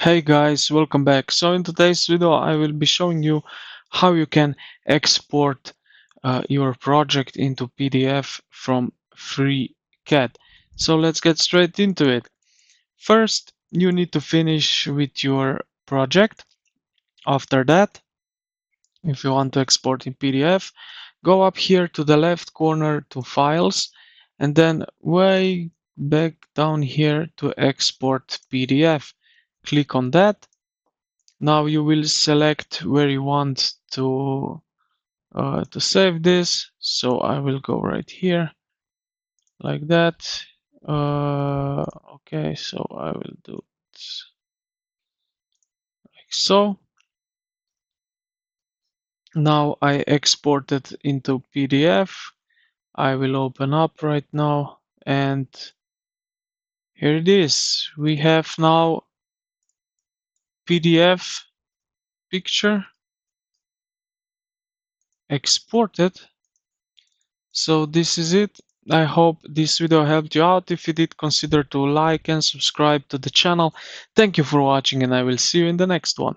Hey guys, welcome back. So in today's video I will be showing you how you can export your project into PDF from FreeCAD. So let's get straight into it. First, you need to finish with your project. After that, if you want to export in PDF, go up here to the left corner to Files, and then way back down here to Export PDF. Click on that. Now you will select where you want to save this. So I will go right here like that. Okay, so I will do it like so. Now I exported into PDF. I will open up right now, and here it is. We have now PDF picture exported. So this is it. I hope this video helped you out. If you did, consider to like and subscribe to the channel. Thank you for watching, and I will see you in the next one.